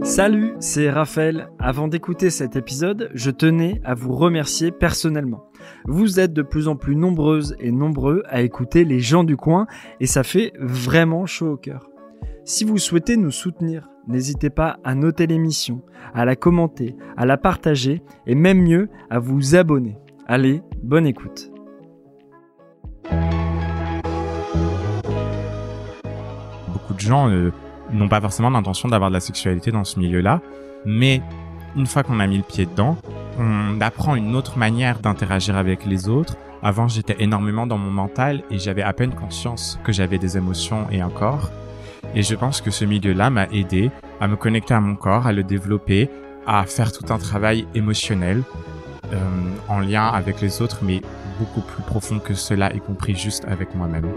Salut, c'est Raphaël. Avant d'écouter cet épisode, je tenais à vous remercier personnellement. Vous êtes de plus en plus nombreuses et nombreux à écouter les gens du coin et ça fait vraiment chaud au cœur. Si vous souhaitez nous soutenir, n'hésitez pas à noter l'émission, à la commenter, à la partager et même mieux, à vous abonner. Allez, bonne écoute. Beaucoup de gens n'ont pas forcément l'intention d'avoir de la sexualité dans ce milieu-là, mais une fois qu'on a mis le pied dedans, on apprend une autre manière d'interagir avec les autres. Avant, j'étais énormément dans mon mental et j'avais à peine conscience que j'avais des émotions et un corps. Et je pense que ce milieu-là m'a aidé à me connecter à mon corps, à le développer, à faire tout un travail émotionnel en lien avec les autres, mais beaucoup plus profond que cela, y compris juste avec moi-même.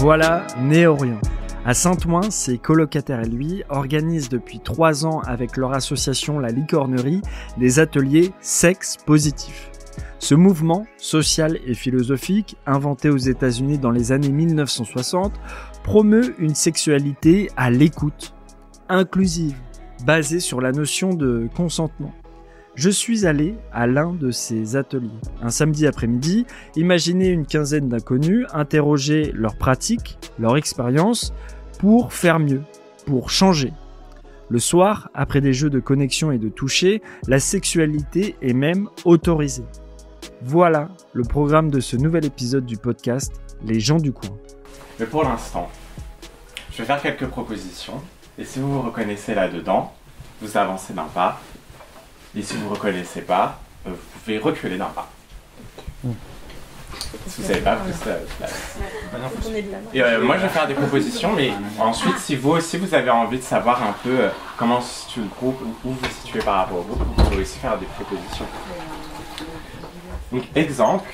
Voilà, Néorient. À Saint-Ouen, ses colocataires et lui organisent depuis 3 ans avec leur association La Licornerie des ateliers sexe positif. Ce mouvement social et philosophique, inventé aux États-Unis dans les années 1960, promeut une sexualité à l'écoute, inclusive, basée sur la notion de consentement. Je suis allé à l'un de ces ateliers. Un samedi après-midi, imaginez une quinzaine d'inconnus interroger leurs pratiques, leur expérience, pour faire mieux, pour changer. Le soir, après des jeux de connexion et de toucher, la sexualité est même autorisée. Voilà le programme de ce nouvel épisode du podcast Les gens du coin. Mais pour l'instant, je vais faire quelques propositions, et si vous vous reconnaissez là-dedans, vous avancez d'un pas. Et si vous ne reconnaissez pas, vous pouvez reculer d'un pas. Si vous ne savez pas, vous restez à votre place. Et moi, je vais faire des propositions, mais ensuite, si vous aussi vous avez envie de savoir un peu comment se situe le groupe, où vous vous situez par rapport au groupe, vous pouvez aussi faire des propositions. Donc, exemple.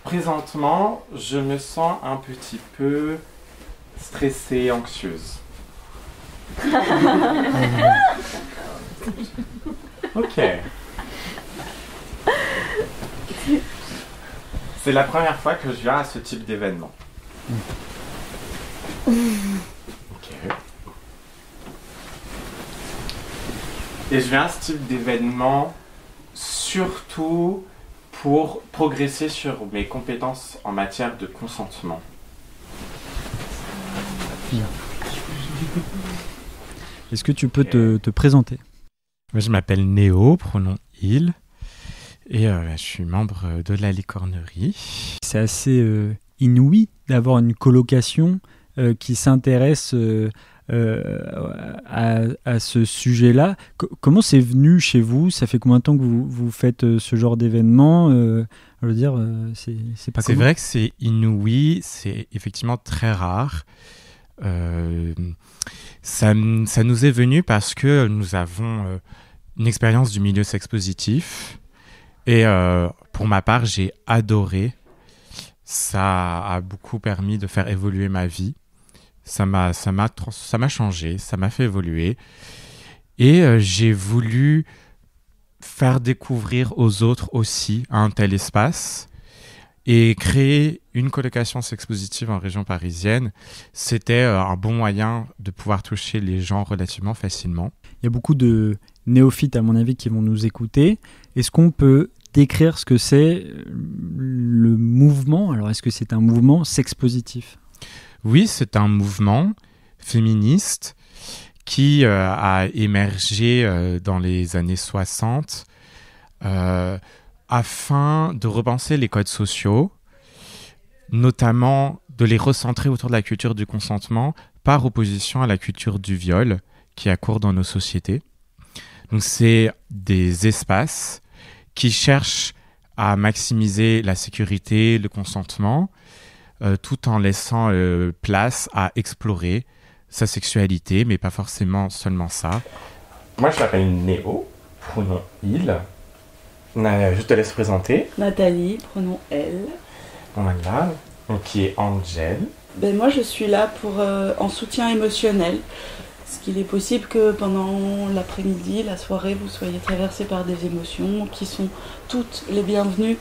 Présentement, je me sens un petit peu stressée, anxieuse. Ok. C'est la première fois que je viens à ce type d'événement. Ok. Et je viens à ce type d'événement surtout pour progresser sur mes compétences en matière de consentement. Est-ce que tu peux te présenter ? Moi, je m'appelle Néo, pronom il, et je suis membre de la Licornerie. C'est assez inouï d'avoir une colocation qui s'intéresse à ce sujet-là. Comment c'est venu chez vous ? Ça fait combien de temps que vous faites ce genre d'événement ? Je veux dire, c'est pas. C'est commun. vrai que c'est inouï, c'est effectivement très rare. Ça nous est venu parce que nous avons une expérience du milieu sexe positif et pour ma part j'ai adoré. Ça a beaucoup permis de faire évoluer ma vie. Ça m'a changé, ça m'a fait évoluer et j'ai voulu faire découvrir aux autres aussi un tel espace. Et créer une colocation sexe positive en région parisienne, c'était un bon moyen de pouvoir toucher les gens relativement facilement. Il y a beaucoup de néophytes, à mon avis, qui vont nous écouter. Est-ce qu'on peut décrire ce que c'est le mouvement ? Alors, est-ce que c'est un mouvement sexe positif ? Oui, c'est un mouvement féministe qui a émergé dans les années 60 afin de repenser les codes sociaux, notamment de les recentrer autour de la culture du consentement par opposition à la culture du viol qui a cours dans nos sociétés. Donc c'est des espaces qui cherchent à maximiser la sécurité, le consentement, tout en laissant place à explorer sa sexualité, mais pas forcément seulement ça. Moi je m'appelle Néo, pronom il. Je te laisse présenter. Nathalie, pronom elle. Voilà, donc qui est Angel. Moi je suis là pour en soutien émotionnel Est-ce qu'il est possible que pendant l'après-midi, la soirée, vous soyez traversé par des émotions qui sont toutes les bienvenues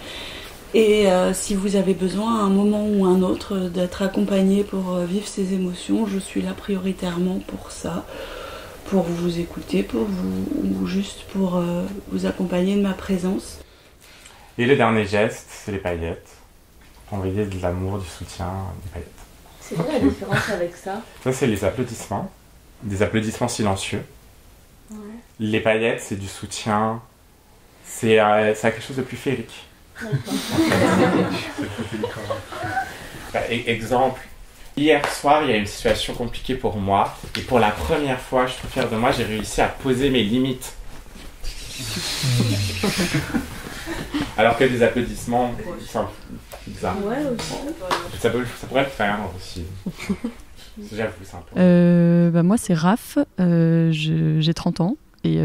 et si vous avez besoin à un moment ou à un autre d'être accompagné pour vivre ces émotions, je suis là prioritairement pour ça, pour vous écouter, pour vous, ou juste pour vous accompagner de ma présence. Et le dernier geste, c'est les paillettes. Envoyer de l'amour, du soutien, des paillettes. C'est quoi la différence avec ça? Ça, c'est les applaudissements. Des applaudissements silencieux. Ouais. Les paillettes, c'est du soutien. C'est quelque chose de plus féerique. Exemple, hier soir, il y a une situation compliquée pour moi. Et pour la première fois, je suis trop fière de moi, j'ai réussi à poser mes limites. Alors que des applaudissements, c'est un peu bizarre. Ouais, aussi. Ça pourrait le faire aussi. J'avoue, c'est un peu. Moi, c'est Raph. J'ai 30 ans et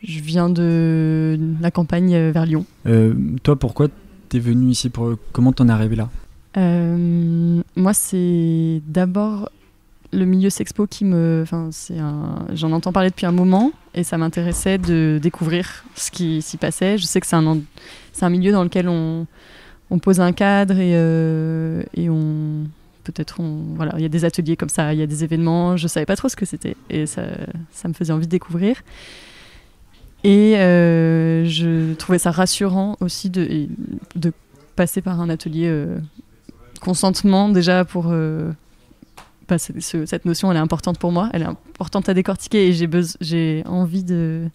je viens de la campagne vers Lyon. Toi, pourquoi t'es venu ici comment t'en es arrivé là? Moi, c'est d'abord le milieu sexpo qui me... J'en entends parler depuis un moment et ça m'intéressait de découvrir ce qui s'y passait. Je sais que c'est un milieu dans lequel on pose un cadre et on... Voilà, il y a des ateliers comme ça, il y a des événements, je savais pas trop ce que c'était et ça me faisait envie de découvrir. Et je trouvais ça rassurant aussi de passer par un atelier consentement déjà pour... cette notion, elle est importante pour moi, elle est importante à décortiquer et j'ai envie de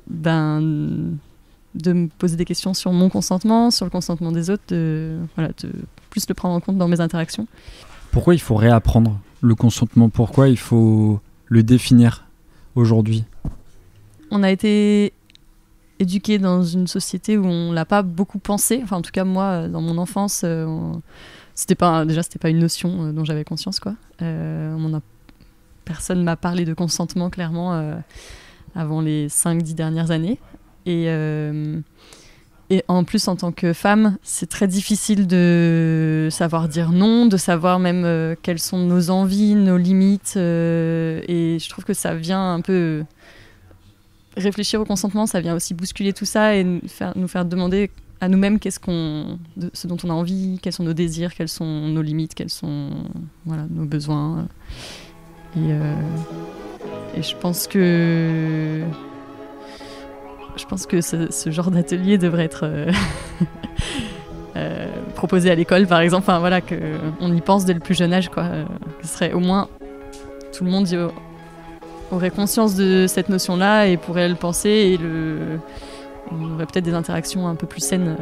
me poser des questions sur mon consentement, sur le consentement des autres, de plus le prendre en compte dans mes interactions. Pourquoi il faut réapprendre le consentement? Pourquoi il faut le définir aujourd'hui? On a été éduqués dans une société où on l'a pas beaucoup pensé. Enfin, en tout cas, moi, dans mon enfance, c'était pas une notion dont j'avais conscience, quoi. Personne m'a parlé de consentement, clairement, avant les 5-10 dernières années. Et en plus, en tant que femme, c'est très difficile de savoir dire non, de savoir même quelles sont nos envies, nos limites. Et je trouve que ça vient un peu réfléchir au consentement, ça vient aussi bousculer tout ça et nous faire demander à nous-mêmes ce dont on a envie, quels sont nos désirs, quelles sont nos limites, quels sont nos besoins. Et je pense que ce genre d'atelier devrait être proposé à l'école, par exemple. Enfin, qu'on y pense dès le plus jeune âge, quoi. Ce serait au moins tout le monde aurait conscience de cette notion-là et pourrait le penser et on aurait peut-être des interactions un peu plus saines.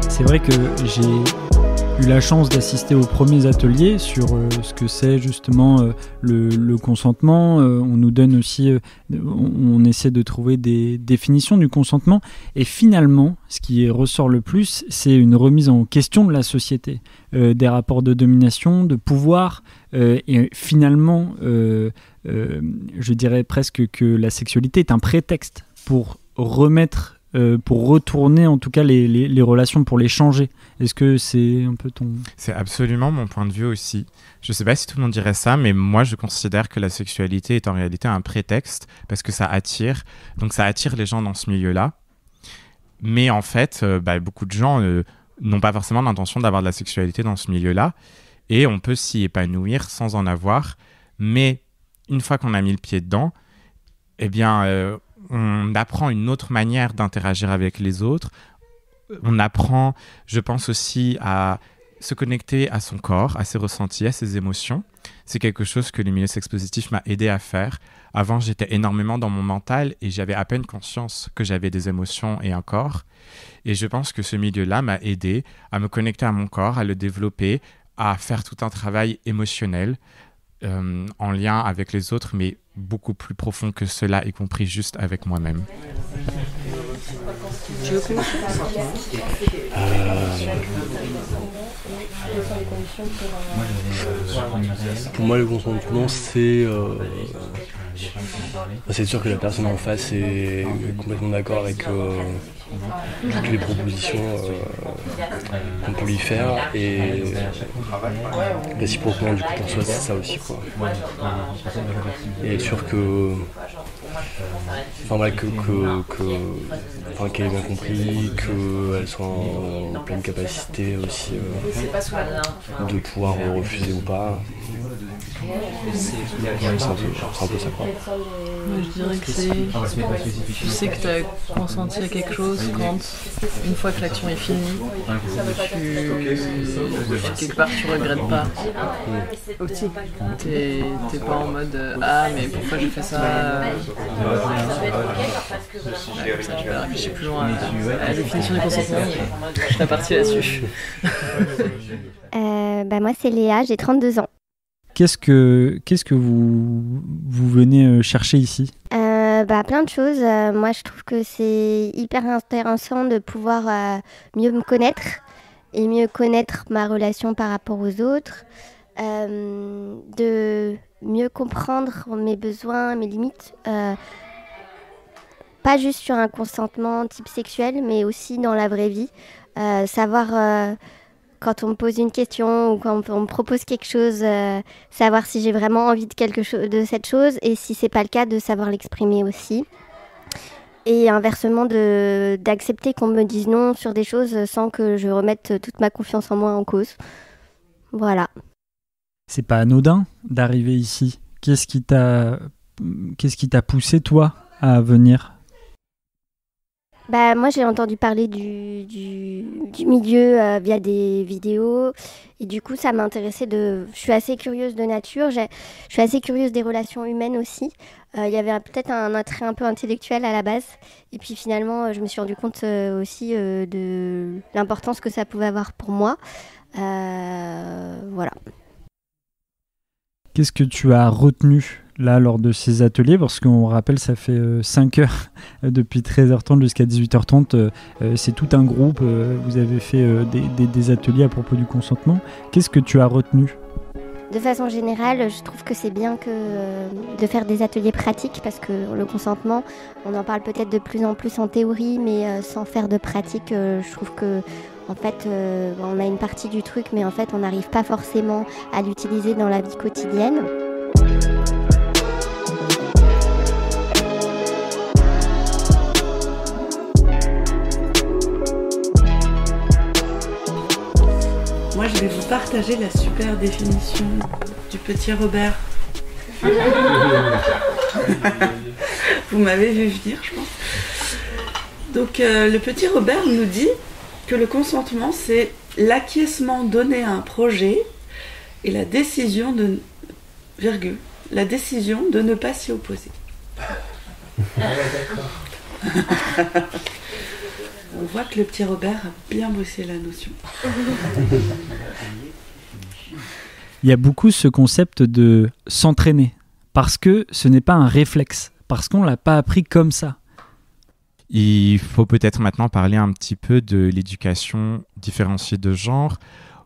C'est vrai que j'ai eu la chance d'assister aux premiers ateliers sur ce que c'est justement le consentement. On nous donne aussi, on essaie de trouver des définitions du consentement. Et finalement, ce qui ressort le plus, c'est une remise en question de la société, des rapports de domination, de pouvoir. Et finalement, je dirais presque que la sexualité est un prétexte pour pour retourner en tout cas les relations, pour les changer. Est-ce que c'est un peu ton... C'est absolument mon point de vue aussi. Je ne sais pas si tout le monde dirait ça, mais moi je considère que la sexualité est en réalité un prétexte parce que ça attire. Donc ça attire les gens dans ce milieu-là. Mais en fait, beaucoup de gens n'ont pas forcément l'intention d'avoir de la sexualité dans ce milieu-là. Et on peut s'y épanouir sans en avoir. Mais une fois qu'on a mis le pied dedans, on apprend une autre manière d'interagir avec les autres. On apprend, je pense aussi, à se connecter à son corps, à ses ressentis, à ses émotions. C'est quelque chose que le milieu sexpositif m'a aidé à faire. Avant, j'étais énormément dans mon mental et j'avais à peine conscience que j'avais des émotions et un corps. Et je pense que ce milieu-là m'a aidé à me connecter à mon corps, à le développer, à faire tout un travail émotionnel en lien avec les autres, mais beaucoup plus profond que cela, y compris juste avec moi-même. Tu veux commencer ? Pour moi, le consentement, c'est c'est sûr que la personne en face est complètement d'accord avec toutes les propositions qu'on peut lui faire, et réciproquement du coup pour soi c'est ça aussi quoi. Et être sûr que qu'elle ait bien compris, qu'elle soit en pleine capacité aussi de pouvoir refuser ou pas. C'est un peu ça quoi. Moi, je dirais que tu sais que tu as consenti à quelque chose quand, une fois que l'action est finie, quelque part tu regrettes pas. T'es pas en mode ah mais pourquoi j'ai fait ça. Ça je vais réfléchir plus loin à la définition du consentement. Je serai partie là-dessus. Moi c'est Léa, j'ai 32 ans. Qu'est-ce que vous venez chercher ici ? Plein de choses. Moi, je trouve que c'est hyper intéressant de pouvoir mieux me connaître et mieux connaître ma relation par rapport aux autres, de mieux comprendre mes besoins, mes limites, pas juste sur un consentement type sexuel, mais aussi dans la vraie vie. Savoir... quand on me pose une question ou quand on me propose quelque chose, savoir si j'ai vraiment envie de cette chose, et si c'est pas le cas, de savoir l'exprimer aussi. Et inversement, d'accepter qu'on me dise non sur des choses sans que je remette toute ma confiance en moi en cause. Voilà. C'est pas anodin d'arriver ici. Qu'est-ce qui t'a poussé toi à venir ? Moi, j'ai entendu parler du milieu via des vidéos, et du coup, ça m'intéressait je suis assez curieuse de nature, je suis assez curieuse des relations humaines aussi. Il y avait peut-être un attrait un peu intellectuel à la base, et puis finalement, je me suis rendu compte aussi de l'importance que ça pouvait avoir pour moi. Voilà. Qu'est-ce que tu as retenu là lors de ces ateliers, parce qu'on rappelle ça fait 5 heures depuis 13h30 jusqu'à 18h30, c'est tout un groupe, vous avez fait des ateliers à propos du consentement. Qu'est-ce que tu as retenu ? De façon générale, je trouve que c'est bien de faire des ateliers pratiques, parce que le consentement, on en parle peut-être de plus en plus en théorie, mais sans faire de pratique, je trouve que en fait, on a une partie du truc, mais en fait, on n'arrive pas forcément à l'utiliser dans la vie quotidienne. Moi, je vais vous partager la super définition du petit Robert. Vous m'avez vu venir, je pense. Donc, le petit Robert nous dit que le consentement, c'est l'acquiescement donné à un projet et la décision de ne pas s'y opposer. On voit que le petit Robert a bien bossé la notion. Il y a beaucoup ce concept de s'entraîner, parce que ce n'est pas un réflexe, parce qu'on ne l'a pas appris comme ça. Il faut peut-être maintenant parler un petit peu de l'éducation différenciée de genre.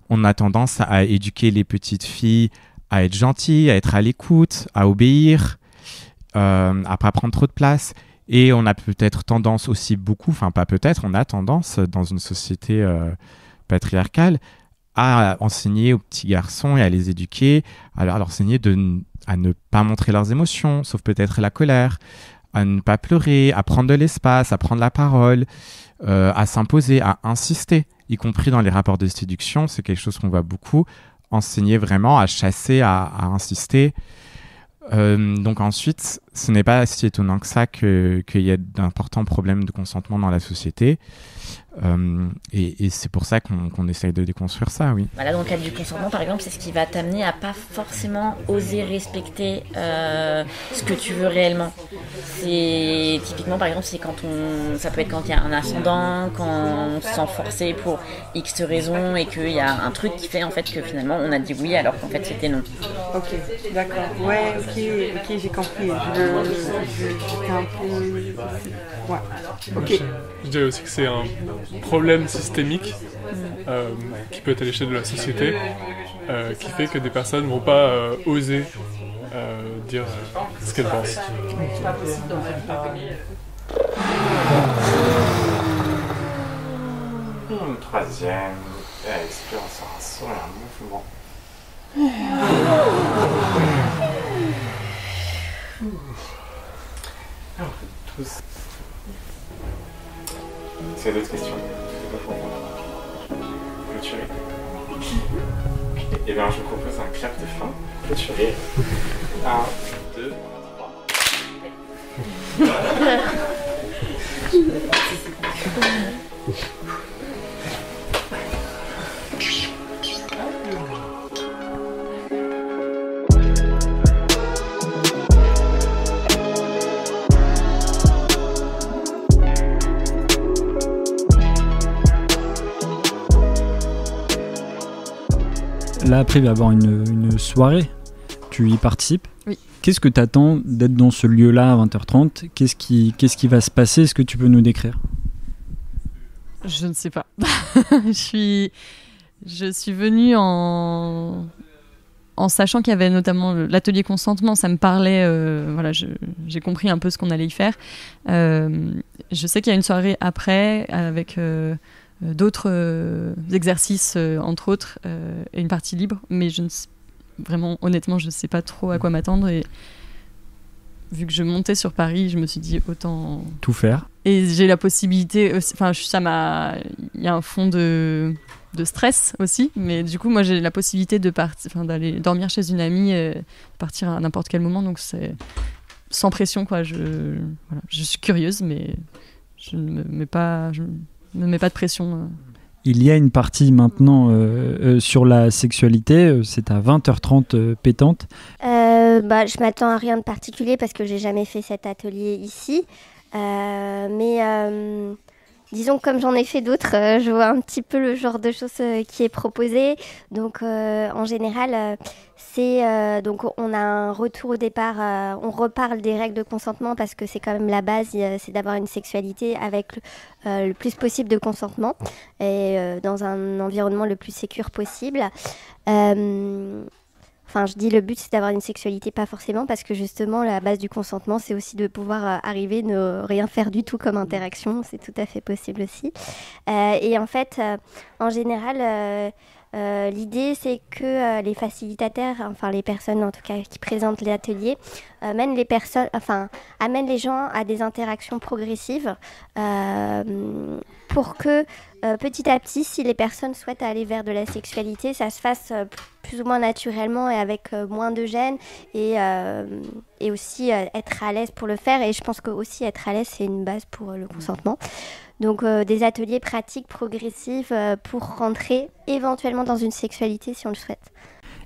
On a tendance à éduquer les petites filles à être gentilles, à être à l'écoute, à obéir, à ne pas prendre trop de place. Et on a peut-être tendance aussi on a tendance dans une société patriarcale à enseigner aux petits garçons et à les éduquer, à leur enseigner à ne pas montrer leurs émotions, sauf peut-être la colère, à ne pas pleurer, à prendre de l'espace, à prendre la parole, à s'imposer, à insister, y compris dans les rapports de séduction. C'est quelque chose qu'on voit beaucoup, enseigner vraiment à chasser, à insister. Donc ensuite, ce n'est pas si étonnant que ça qu'il y ait d'importants problèmes de consentement dans la société. Et c'est pour ça qu'on essaye de déconstruire ça, oui. Voilà, dans le cadre du consentement, par exemple, c'est ce qui va t'amener à pas forcément oser respecter ce que tu veux réellement. C'est typiquement, par exemple, ça peut être quand il y a un ascendant, quand on se sent forcé pour X raisons et qu'il y a un truc qui fait en fait que finalement on a dit oui alors qu'en fait c'était non. Ok, d'accord. Ouais, ok, j'ai compris. J'étais un peu... Ouais, ok. Je dirais aussi que c'est un problème systémique qui peut être à l'échelle de la société qui fait que des personnes ne vont pas oser dire ce qu'elle pense. Une troisième. Et expire, on sort un son et un mouvement. Alors, tous. C'est d'autres questions. Clôturer. Et bien, je vous propose un clap de fin. Clôturer. 1, 2, 3. Là, après, il va y avoir une soirée. Tu y participes ? Oui. Qu'est-ce que tu attends d'être dans ce lieu-là à 20h30 ? Qu'est-ce qui va se passer ? Est-ce que tu peux nous décrire ? Je ne sais pas. Je suis venue en sachant qu'il y avait notamment l'atelier consentement. Ça me parlait. Voilà, j'ai compris un peu ce qu'on allait y faire. Je sais qu'il y a une soirée après avec d'autres exercices, entre autres, et une partie libre. Mais vraiment, honnêtement, je ne sais pas trop à quoi m'attendre. Et vu que je montais sur Paris, je me suis dit autant tout faire. Et j'ai la possibilité, enfin, il y a un fond de stress aussi, mais du coup, moi, j'ai la possibilité d'aller dormir chez une amie, partir à n'importe quel moment, donc c'est sans pression, quoi. Je suis curieuse, mais je ne me mets pas de pression. Il y a une partie maintenant sur la sexualité, c'est à 20h30 pétante. Je m'attends à rien de particulier parce que j'ai jamais fait cet atelier ici. Mais disons que comme j'en ai fait d'autres, je vois un petit peu le genre de choses qui est proposé. Donc en général, donc on a un retour au départ, on reparle des règles de consentement parce que c'est quand même la base, c'est d'avoir une sexualité avec le plus possible de consentement et dans un environnement le plus sécure possible. Enfin, je dis le but, c'est d'avoir une sexualité, pas forcément, parce que justement, la base du consentement, c'est aussi de pouvoir arriver, ne rien faire du tout comme interaction. C'est tout à fait possible aussi. Et en fait, en général, l'idée, c'est que les facilitateurs, enfin les personnes en tout cas qui présentent l'atelier, amènent les gens à des interactions progressives pour que petit à petit, si les personnes souhaitent aller vers de la sexualité, ça se fasse plus ou moins naturellement et avec moins de gêne et aussi être à l'aise pour le faire. Et je pense que aussi être à l'aise, c'est une base pour le consentement. Donc des ateliers pratiques progressifs pour rentrer éventuellement dans une sexualité si on le souhaite.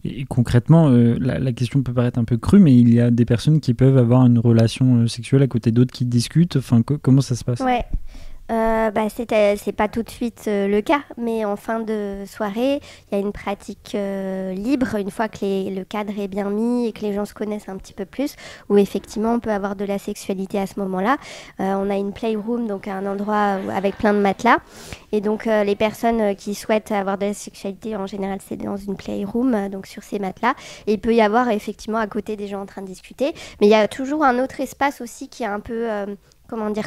Et concrètement, la question peut paraître un peu crue, mais il y a des personnes qui peuvent avoir une relation sexuelle à côté d'autres qui discutent. Enfin, comment ça se passe ? Ouais. C'est pas tout de suite le cas, mais en fin de soirée, il y a une pratique libre, une fois que le cadre est bien mis et que les gens se connaissent un petit peu plus, où effectivement on peut avoir de la sexualité à ce moment-là. On a une playroom, donc un endroit avec plein de matelas, et donc les personnes qui souhaitent avoir de la sexualité, en général c'est dans une playroom, donc sur ces matelas, et il peut y avoir effectivement à côté des gens en train de discuter, mais il y a toujours un autre espace aussi qui est un peu...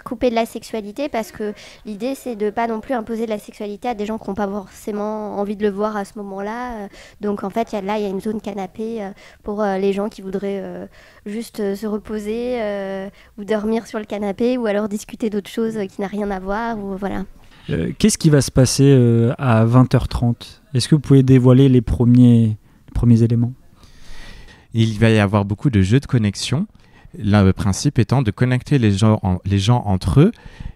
couper de la sexualité, parce que l'idée c'est de pas non plus imposer de la sexualité à des gens qui n'ont pas forcément envie de le voir à ce moment-là. Donc en fait il y a une zone canapé pour les gens qui voudraient juste se reposer ou dormir sur le canapé, ou alors discuter d'autres choses qui n'a rien à voir, ou voilà. Qu'est-ce qui va se passer à 20h30 ? Est-ce que vous pouvez dévoiler les premiers éléments ? Il va y avoir beaucoup de jeux de connexion. Le principe étant de connecter les gens entre eux,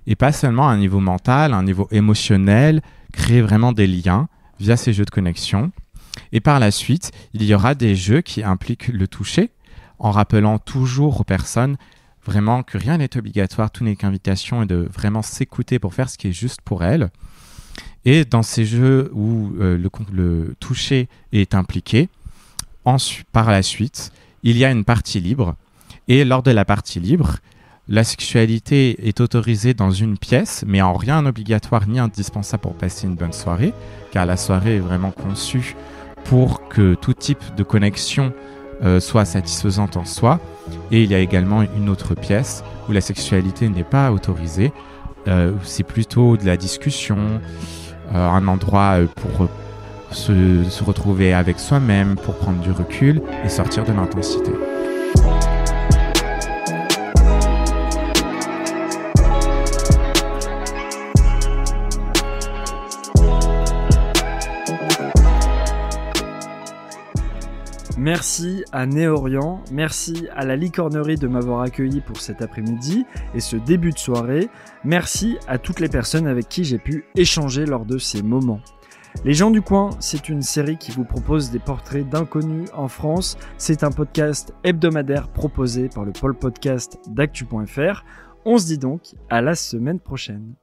et pas seulement à un niveau mental, à un niveau émotionnel, créer vraiment des liens via ces jeux de connexion. Et par la suite, il y aura des jeux qui impliquent le toucher, en rappelant toujours aux personnes vraiment que rien n'est obligatoire, tout n'est qu'invitation, et de vraiment s'écouter pour faire ce qui est juste pour elles. Et dans ces jeux où le toucher est impliqué, par la suite, il y a une partie libre. Et lors de la partie libre, la sexualité est autorisée dans une pièce, mais en rien obligatoire ni indispensable pour passer une bonne soirée, car la soirée est vraiment conçue pour que tout type de connexion soit satisfaisante en soi. Et il y a également une autre pièce où la sexualité n'est pas autorisée. C'est plutôt de la discussion, un endroit pour se retrouver avec soi-même, pour prendre du recul et sortir de l'intensité. Merci à Néorient, merci à la Licornerie de m'avoir accueilli pour cet après-midi et ce début de soirée. Merci à toutes les personnes avec qui j'ai pu échanger lors de ces moments. Les gens du coin, c'est une série qui vous propose des portraits d'inconnus en France. C'est un podcast hebdomadaire proposé par le pôle podcast d'actu.fr. On se dit donc à la semaine prochaine.